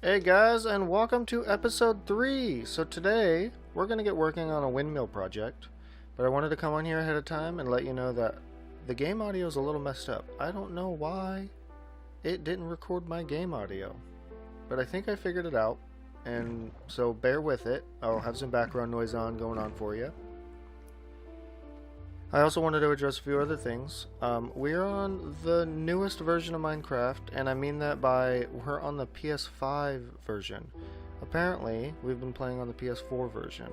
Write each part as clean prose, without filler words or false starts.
Hey guys, and welcome to episode 3. So today, we're going to get working on a windmill project, but I wanted to come on here ahead of time and let you know that the game audio is a little messed up. I don't know why it didn't record my game audio, but I think I figured it out, and so bear with it. I'll have some background noise going on for you. I also wanted to address a few other things. We're on the newest version of Minecraft, and I mean that by we're on the PS5 version. Apparently, we've been playing on the PS4 version.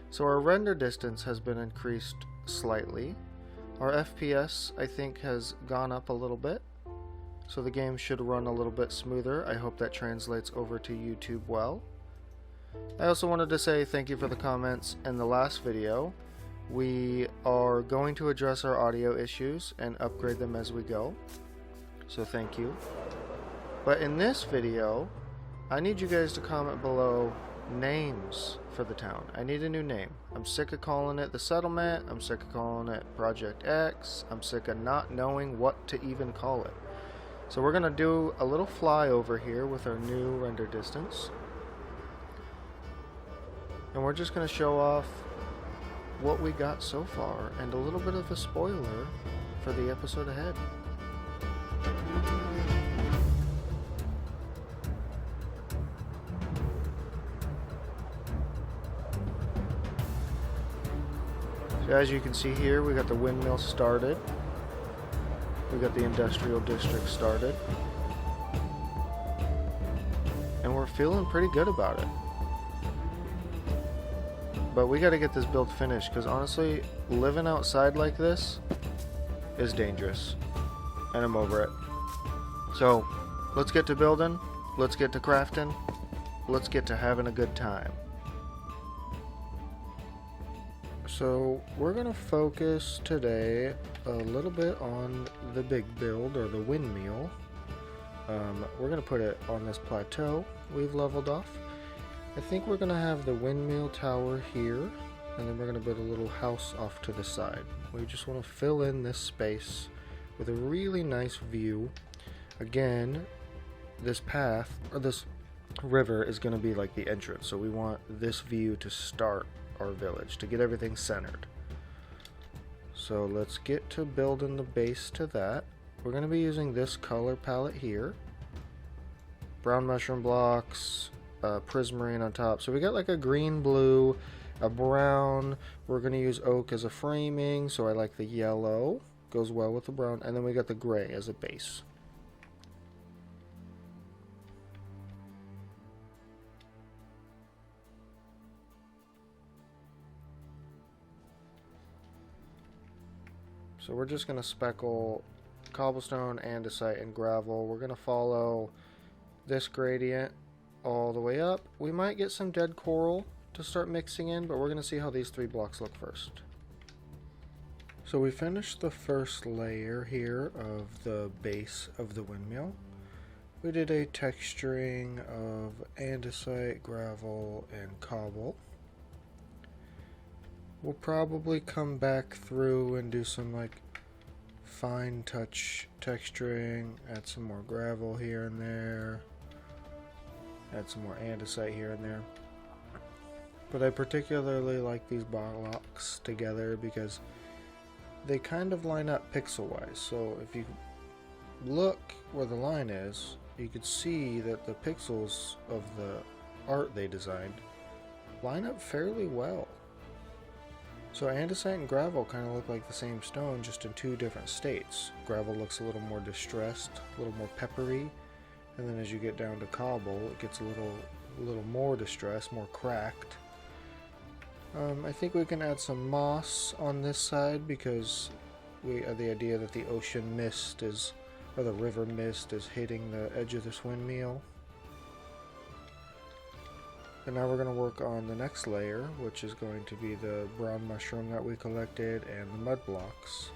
So our render distance has been increased slightly. Our FPS, I think, has gone up a little bit. So the game should run a little bit smoother. I hope that translates over to YouTube well. I also wanted to say thank you for the comments in the last video. We are going to address our audio issues and upgrade them as we go, so thank you. But in this video, I need you guys to comment below names for the town. I need a new name. I'm sick of calling it the settlement. I'm sick of calling it Project X. I'm sick of not knowing what to even call it. So we're going to do a little flyover here with our new render distance. And we're just going to show off what we got so far and a little bit of a spoiler for the episode ahead. So as you can see here, we got the windmill started. We got the industrial district started. And we're feeling pretty good about it. But we gotta get this build finished, because honestly, living outside like this is dangerous. And I'm over it. So, let's get to building, let's get to crafting, let's get to having a good time. So, we're gonna focus today a little bit on the big build, or the windmill. We're gonna put it on this plateau we've leveled off. I think we're going to have the windmill tower here, and then we're going to build a little house off to the side. We just want to fill in this space with a really nice view. Again, this path, or this river, is going to be like the entrance, so we want this view to start our village, to get everything centered. So let's get to building the base to that. We're going to be using this color palette here. Brown mushroom blocks, prismarine on top. So we got like a green, blue, a brown. We're going to use oak as a framing, so I like the yellow. Goes well with the brown. And then we got the gray as a base. So we're just going to speckle cobblestone, andesite, and gravel. We're going to follow this gradient all the way up. We might get some dead coral to start mixing in, but we're going to see how these 3 blocks look first. So we finished the first layer here of the base of the windmill. We did a texturing of andesite, gravel, and cobble. We'll probably come back through and do some like fine touch texturing, add some more gravel here and there. Add some more andesite here and there. But I particularly like these blocks together because they kind of line up pixel-wise. So if you look where the line is, you could see that the pixels of the art they designed line up fairly well. So andesite and gravel kind of look like the same stone, just in 2 different states. Gravel looks a little more distressed, a little more peppery. And then as you get down to cobble, it gets a little more distressed, more cracked. I think we can add some moss on this side because we have the idea that the ocean mist is, or the river mist is hitting the edge of this windmill. And now we're going to work on the next layer, which is going to be the brown mushroom that we collected and the mud blocks.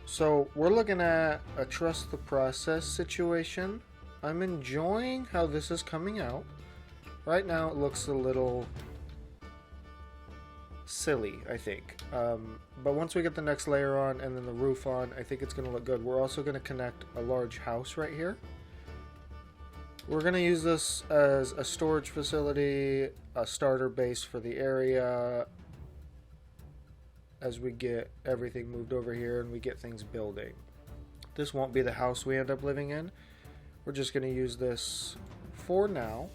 So we're looking at a trust the process situation. I'm enjoying how this is coming out. Right now it looks a little silly, I think. But once we get the next layer on and then the roof on, I think it's going to look good. We're also going to connect a large house right here. We're going to use this as a storage facility, a starter base for the area, as we get everything moved over here and we get things building. This won't be the house we end up living in. We're just going to use this for now.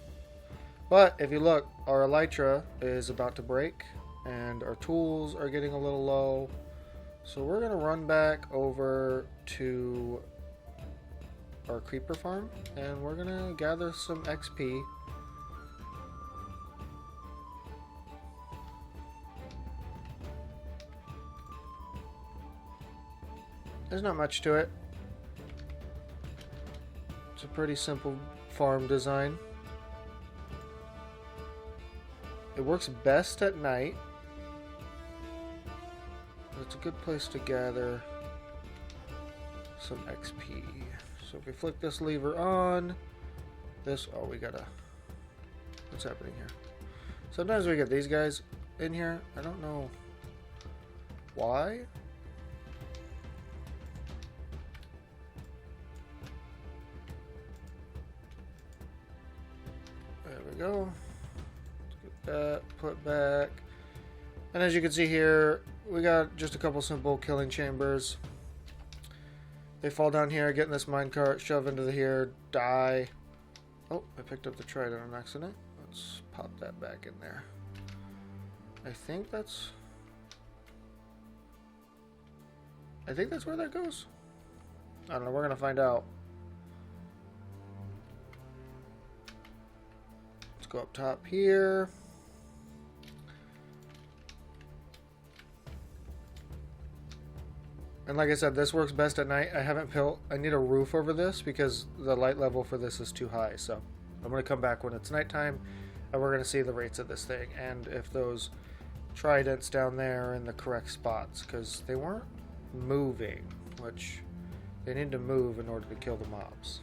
But if you look, our elytra is about to break and our tools are getting a little low. So we're going to run back over to our creeper farm and we're going to gather some XP. There's not much to it. It's a pretty simple farm design. It works best at night. It's a good place to gather some XP. So if we flick this lever on, oh, we gotta, what's happening here? Sometimes we get these guys in here. I don't know why. There we go. That, put back, and as you can see here, we got just a couple simple killing chambers. They fall down here, get in this minecart, shove into here, die. Oh, I picked up the trident on accident. Let's pop that back in there. I think that's where that goes. I don't know, we're gonna find out. Let's go up top here. And like I said, this works best at night. I need a roof over this because the light level for this is too high. So I'm going to come back when it's nighttime and we're going to see the rates of this thing. And if those tridents down there are in the correct spots, because they weren't moving, which they need to move in order to kill the mobs.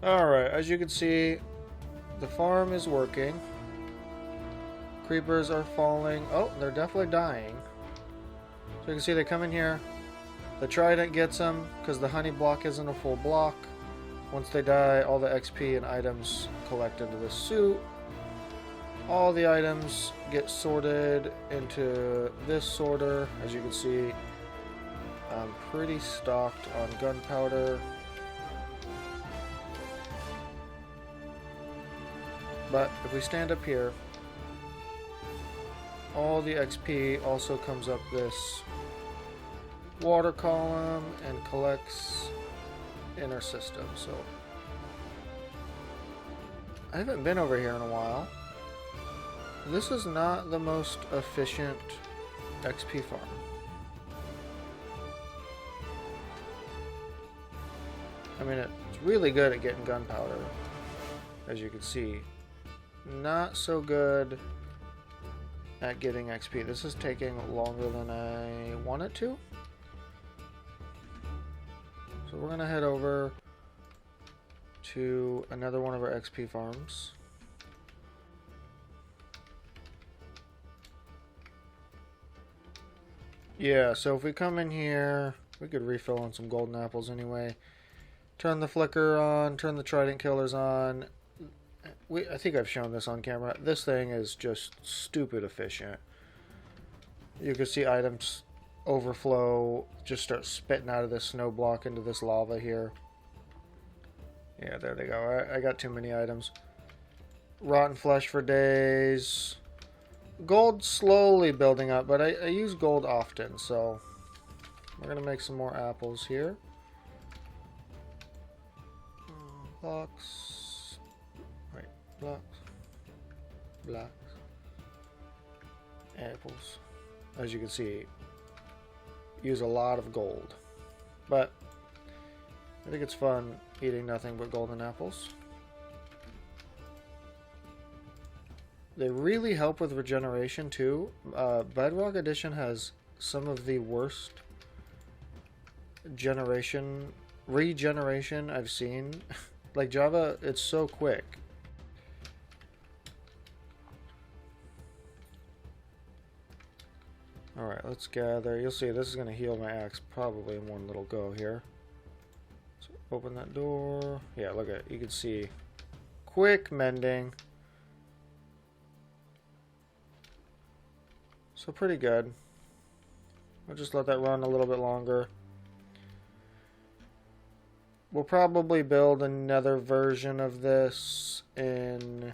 Alright, as you can see, the farm is working. Creepers are falling. Oh, they're definitely dying. So you can see they come in here. The trident gets them because the honey block isn't a full block. Once they die, all the XP and items collect into this suit. All the items get sorted into this sorter. As you can see, I'm pretty stocked on gunpowder. But if we stand up here, all the XP also comes up this water column and collects in our system. So I haven't been over here in a while. This is not the most efficient XP farm. I mean, it's really good at getting gunpowder, as you can see. Not so good at getting XP. This is taking longer than I want it to. So we're gonna head over to another one of our XP farms. Yeah, so if we come in here, we could refill on some golden apples anyway. Turn the flicker on, turn the trident killers on. I think I've shown this on camera. This thing is just stupid efficient. You can see items overflow, just start spitting out of this snow block into this lava here. Yeah, there they go. I got too many items. Rotten flesh for days. Gold slowly building up, but I use gold often, so we're going to make some more apples here. Blocks. Blocks, apples. As you can see, use a lot of gold, but I think it's fun eating nothing but golden apples. They really help with regeneration too. Bedrock Edition has some of the worst regeneration I've seen. Like Java, it's so quick. Alright, let's gather. You'll see this is going to heal my axe probably in one little go here. So open that door. Yeah, look at it. You can see quick mending. So pretty good. I'll just let that run a little bit longer. We'll probably build another version of this in...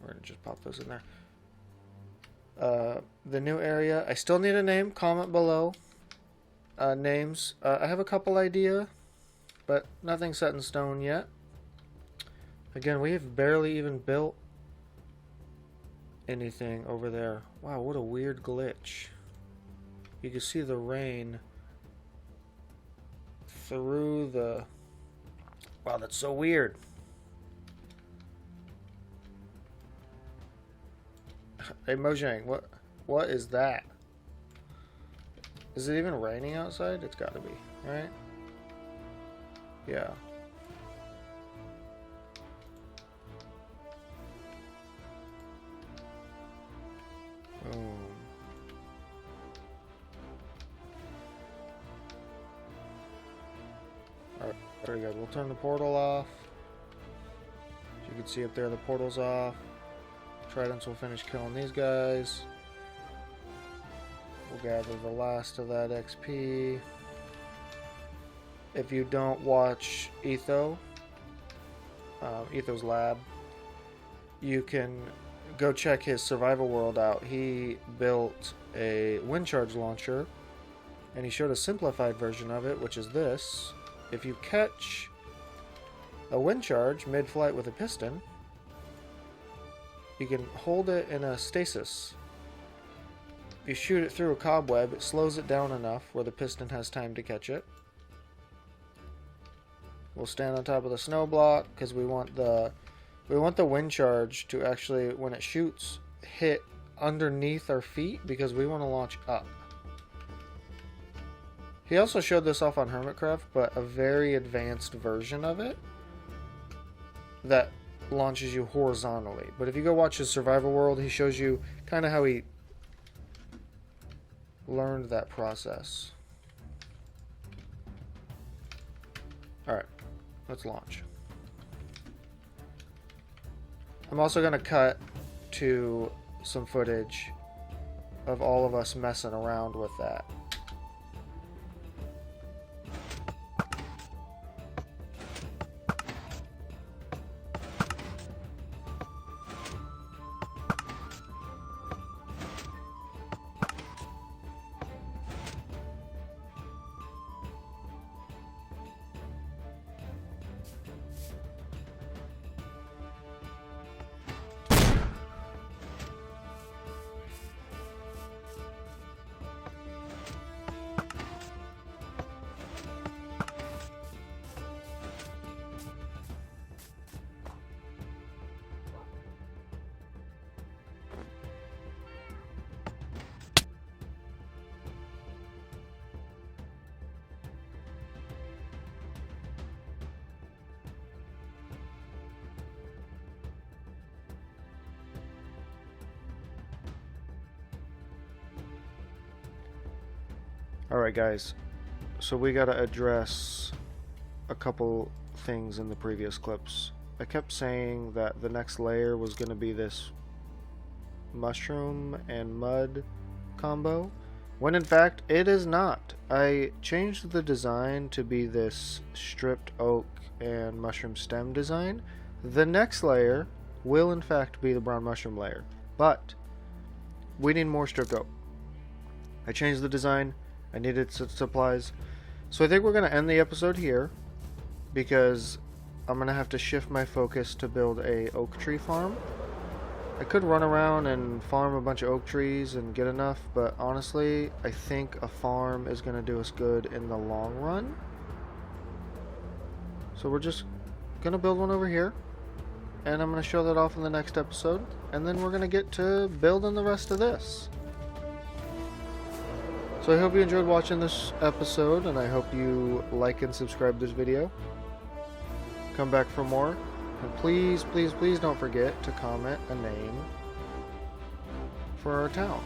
We're going to just pop those in there. The new area. I still need a name. Comment below. Names. I have a couple idea, but nothing set in stone yet. Again, we have barely even built anything over there. Wow, what a weird glitch. You can see the rain through the... Wow, that's so weird. Hey Mojang, what is that? Is it even raining outside? It's gotta be, right? Yeah. Boom. Alright, very good. We'll turn the portal off. As you can see up there, the portal's off. Tridents will finish killing these guys. We'll gather the last of that XP. If you don't watch Etho's lab, you can go check his survival world out. He built a wind charge launcher, and he showed a simplified version of it, which is this. If you catch a wind charge mid-flight with a piston, you can hold it in a stasis. If you shoot it through a cobweb, it slows it down enough where the piston has time to catch it. We'll stand on top of the snow block because we want the wind charge to actually, when it shoots, hit underneath our feet because we want to launch up. He also showed this off on Hermitcraft, but a very advanced version of it that launches you horizontally. But if you go watch his survival world, he shows you kind of how he learned that process. Alright, let's launch. I'm also going to cut to some footage of all of us messing around with that. Alright guys, so we gotta address a couple things in the previous clips. I kept saying that the next layer was gonna be this mushroom and mud combo, when in fact it is not. I changed the design to be this stripped oak and mushroom stem design. The next layer will in fact be the brown mushroom layer, but we need more stripped oak. I changed the design. I needed supplies. So I think we're going to end the episode here because I'm going to have to shift my focus to build a oak tree farm. I could run around and farm a bunch of oak trees and get enough, but honestly, I think a farm is going to do us good in the long run. So we're just going to build one over here, and I'm going to show that off in the next episode, and then we're going to get to building the rest of this. So I hope you enjoyed watching this episode, and I hope you like and subscribe this video. Come back for more. And please, please, please don't forget to comment a name for our town.